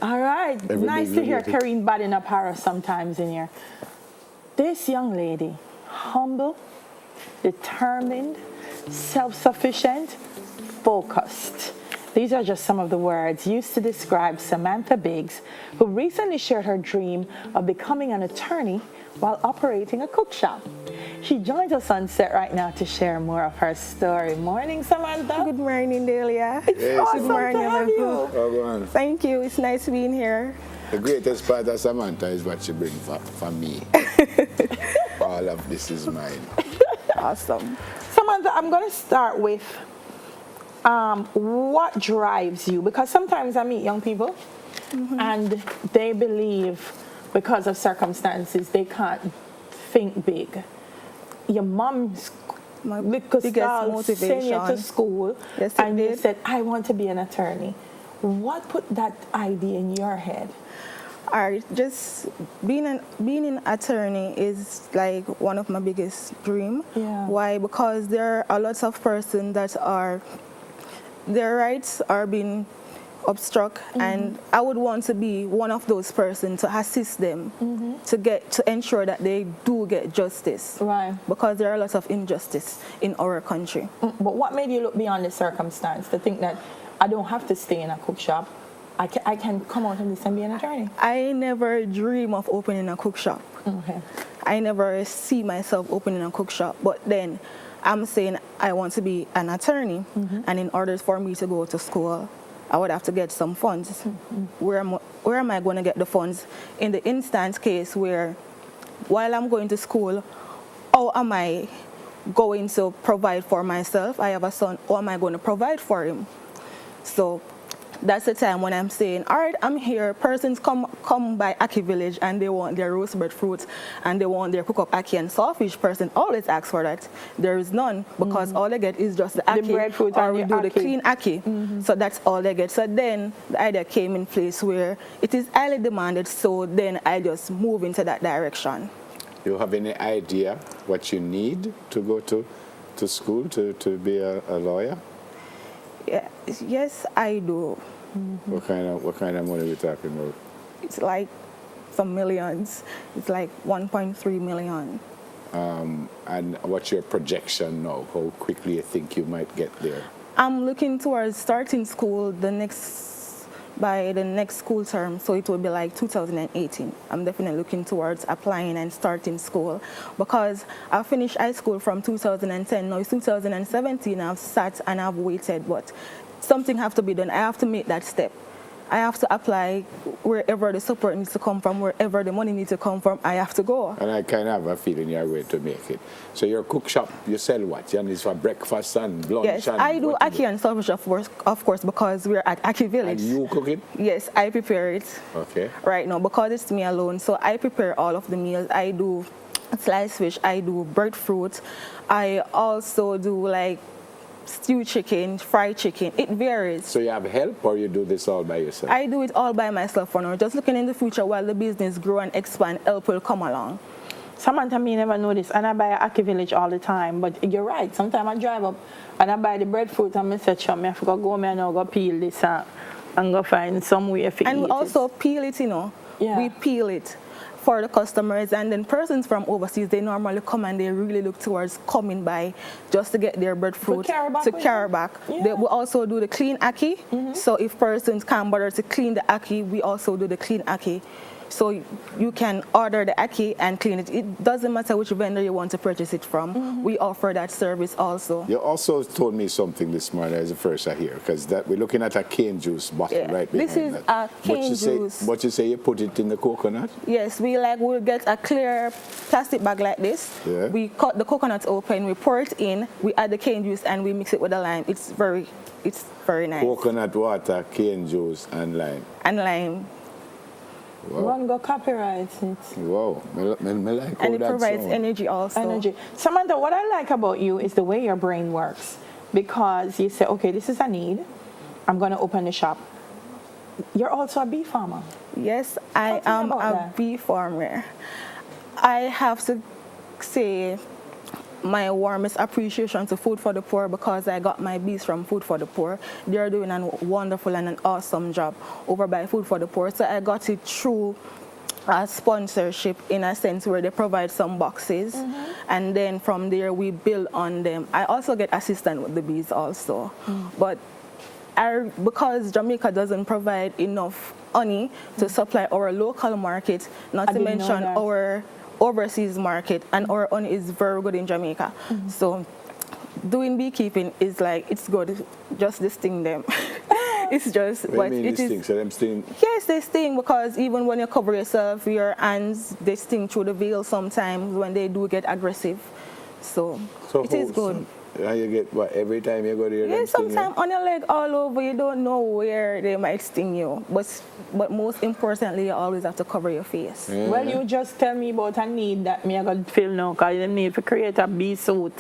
All right. Nice to hear Karine batting up Paris sometimes in here. This young lady, humble, determined, self-sufficient, focused. These are just some of the words used to describe Samantha Biggs, who recently shared her dream of becoming an attorney while operating a cook shop. She joins us on set right now to share more of her story. Morning, Samantha. Good morning, Delia. It's awesome good morning, to have you. Oh, thank you. It's nice being here. The greatest part of Samantha is what she brings for me. All of this is mine. Awesome. Samantha, I'm going to start with what drives you? Because sometimes I meet young people and they believe because of circumstances they can't think big. Your mom's my biggest motivation. Sent you to school, yes, and you said, I want to be an attorney. What put that idea in your head? Just being an attorney is like one of my biggest dreams. Yeah. Why? Because there are lots of persons that their rights are being obstructed, and I would want to be one of those persons to assist them to ensure that they do get justice. Right. Because there are lots of injustice in our country. But what made you look beyond the circumstance to think that I don't have to stay in a cook shop? I can come out of this and be an attorney. I never dream of opening a cook shop. Okay. I never see myself opening a cook shop. But then I'm saying I want to be an attorney, and in order for me to go to school, I would have to get some funds. Where am I going to get the funds? In the instance case where while I'm going to school, how am I going to provide for myself? I have a son, how am I going to provide for him? So that's the time when I'm saying, all right, I'm here. Persons come by Aki Village and they want their roast breadfruit and they want their cook up Aki and saltfish. Person always asks for that. There is none because all they get is just the Aki, breadfruit or and we the do Aki. the clean Aki. So that's all they get. So then the idea came in place where it is highly demanded. So then I just move into that direction. You have any idea what you need to go to school to be a lawyer? Yeah, yes, I do. What kind of money are we talking about? It's like some millions. It's like 1.3 million. And what's your projection now? How quickly you think you might get there? I'm looking towards starting school by the next school term, so it will be like 2018. I'm definitely looking towards applying and starting school because I finished high school from 2010. Now it's 2017. I've sat and I've waited, but something has to be done. I have to make that step. I have to apply wherever the support needs to come from, wherever the money needs to come from, I have to go. And I kind of have a feeling you're going to make it. So your cook shop, you sell what? And it's for breakfast and lunch? Yes, and I do Aki and saltfish, of course, because we're at Aki Village. And you cook it? Yes, I prepare it. Okay. Right now, because it's me alone, so I prepare all of the meals. I do sliced fish, I do breadfruit, I also do like stewed chicken, fried chicken. It varies. So you have help or you do this all by yourself? I do it all by myself for now. Just looking in the future while the business grow and expand, help will come along. Samantha may never know this, and I buy Aki Village all the time, but you're right. Sometimes I drive up and I buy the breadfruit and I say, I have to go and now go peel this and go find some way to eat it. And we also peel it, Yeah. We peel it for the customers, and then persons from overseas, they normally come and they really look towards coming by just to get their breadfruit to carry back. Yeah. They will also do the clean Aki. So if persons can't bother to clean the Aki, we also do the clean Aki. So you can order the Aki and clean it. It doesn't matter which vendor you want to purchase it from. We offer that service also. You also told me something this morning as the first I hear, because that we're looking at a cane juice bottle right behind This is that. a cane juice. But you say you put it in the coconut? Yes, we'll get a clear plastic bag like this. Yeah. We cut the coconut open, we pour it in, we add the cane juice, and we mix it with the lime. It's very nice. Coconut water, cane juice, and lime. And lime. Wow. One go copyright it. Wow. Me like And how it that provides sound. energy also. Energy. Samantha, what I like about you is the way your brain works, because you say, okay, this is a need. I'm going to open the shop. You're also a bee farmer. Yes, I am a bee farmer. I have to say my warmest appreciation to Food for the Poor because I got my bees from Food for the Poor. They're doing a wonderful and an awesome job over by Food for the Poor. So I got it through a sponsorship in a sense where they provide some boxes, and then from there we build on them. I also get assistance with the bees also, but because Jamaica doesn't provide enough honey to supply our local market, not to mention our overseas market, and our honey is very good in Jamaica. So doing beekeeping is like, it's good, just to sting them. It's just what it is. So them sting? Yes, they sting because even when you cover yourself, your hands, they sting through the veil sometimes when they do get aggressive. So it is good. And you get what every time you go there? Yeah, sometimes on your leg, all over. You don't know where they might sting you. But most importantly, you always have to cover your face. Yeah. Well, you just tell me about a need that me I got feel now, because you need to create a bee suit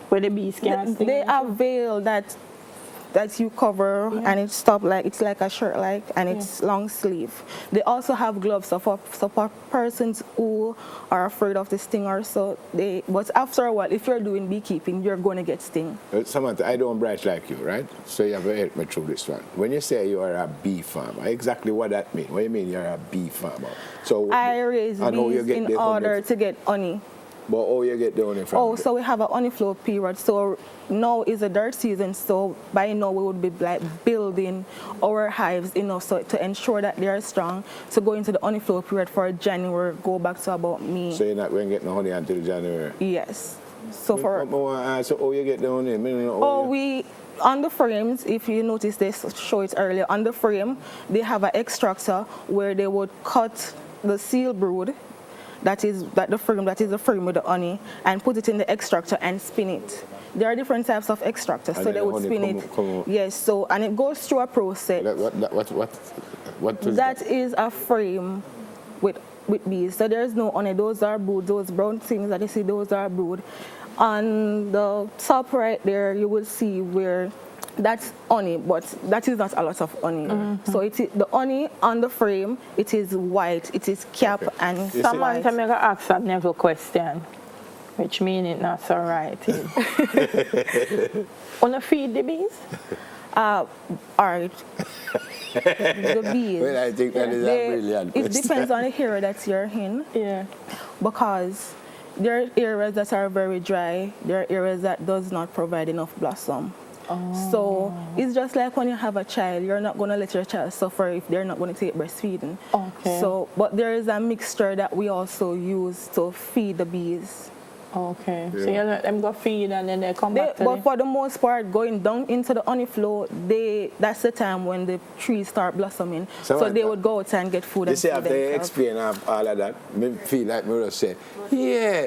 where the bees can sting. They have veil that you cover, and it's it's like a shirt, and it's long sleeve. They also have gloves for persons who are afraid of the sting or so. But after a while, if you're doing beekeeping, you're going to get sting. Samantha, I don't branch like you, right? So you have to help me through this one. When you say you are a bee farmer, exactly what that means? What do you mean you're a bee farmer? So I raise bees in order to get honey. But how you get the honey from? Oh, so we have a honey flow period. So now is a dirt season. So by now we would be like building our hives enough so to ensure that they are strong. To go into the honey flow period for January, go back to about May. So you're not going to get no honey until January? Yes. So so how you get the honey? We on the frames, if you notice, they show it earlier. On the frame, they have an extractor where they would cut the seal brood. That is the frame with the honey, and put it in the extractor and spin it. There are different types of extractors, so they would spin it. Yes, so and it goes through a process. What that is a frame with bees. So there's no honey. Those are brood. Those brown things that you see, those are brood. On the top right there, you will see where that's honey, but that is not a lot of honey. So it is the honey on the frame. It is white. It is cap and. Someone can make an ask that never question, which means it's not so right. Wanna feed the bees? All right. The bees. Well, I think that is a brilliant question. It depends on the area that you're in. Yeah. Because there are areas that are very dry. There are areas that does not provide enough blossom. So it's just like when you have a child, you're not going to let your child suffer if they're not going to take breastfeeding. Okay. So, but there is a mixture that we also use to feed the bees. Okay. Yeah. So you let them go feed and then they come back to But for the most part, going down into the honey flow, that's the time when the trees start blossoming. So they would go out and get food. You see, after you explain all of that, I feel like me just say, yeah.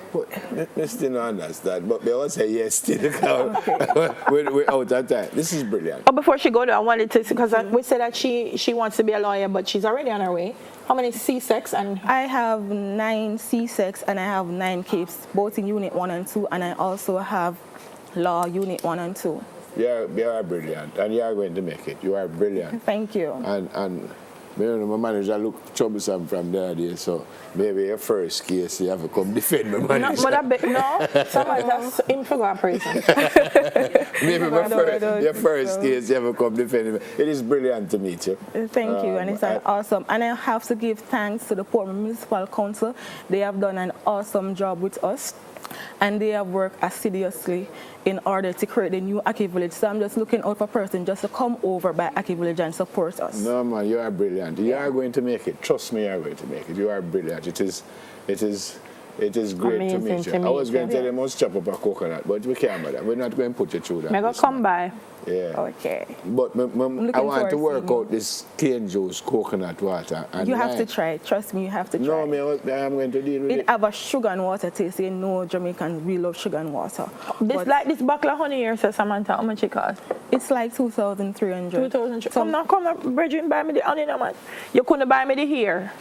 But I still don't understand, but they all say yes still because we're out of time. This is brilliant. Oh, before she go there, I wanted to, because we said that she wants to be a lawyer, but she's already on her way. How many C-Secs? I have 9 C-Secs and I have 9 capes, both in Unit 1 and 2, and I also have Law Unit 1 and 2. You are brilliant, and you are going to make it. You are brilliant. Thank you. And my manager look troublesome from the other day, so maybe your first case you have to come defend my manager. No, somebody that's in for prison. Maybe your first case you have to come defend me. It is brilliant to meet you. Thank you, and it's awesome. And I have to give thanks to the Portland Municipal Council. They have done an awesome job with us, and they have worked assiduously in order to create the new Aki Village. So I'm just looking out for a person just to come over by Aki Village and support us. No, man, you are brilliant. You are going to make it. Trust me, you are going to make it. You are brilliant. It is great amazing to meet you. I was going to tell you must chop up a coconut, but we can't, madam. We're not going to put you through that. May I come by? Yeah. Okay. But I want to work out this cane juice coconut water. And you have to try it. Trust me, you have to try it. No, I'm going to deal with it. It have a sugar and water taste. You know Jamaicans, we love sugar and water. This bottle of honey here, says Samantha, how much it cost? It's like 2,300. 2,300. Come Bridget, buy me the honey, no man. You couldn't buy me the hair.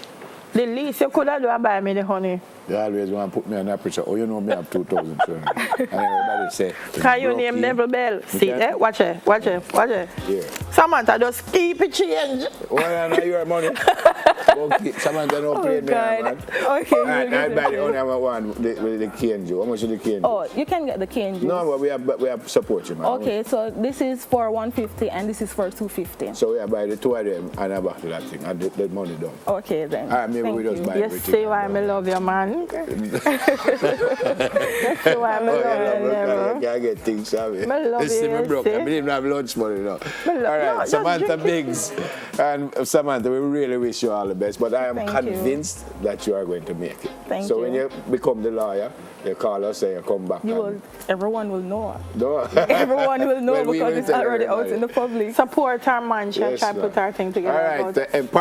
The least you could have done buy me the honey. You always want to put me on that picture. Oh, you know me have 2,200. And everybody say, can you name Neville Bell? See that? Watch it. Yeah. Samantha, just keep it change. Well, I know your money. Okay, Samantha no Oh, play me, God. man. Okay. All right, we'll I get buy it. the only one with the cane juice. How much is the cane juice? Oh, you can get the cane juice. No, but we have support you, man. Okay, so this is for 150 and this is for 250. So we have buy the two of them and I back to that thing and the money done. Okay then. All right, maybe we just buy You everything. see why I love you, man. You see why I love you, never. I can't get things, sorry. I love You see you, me broke. I see? didn't even have lunch money now. All no, right, just Samantha drink it. Biggs and Samantha, we really wish you all the best. But I am Thank you. convinced that you are going to make it. Thank so you. when you become the lawyer, you call us and you come back. Everyone will know. No. Everyone will know Well, we because will it's tell already out everybody. in the public. Support our man. She Yes, try to ma'am. put our thing together. All right, but- the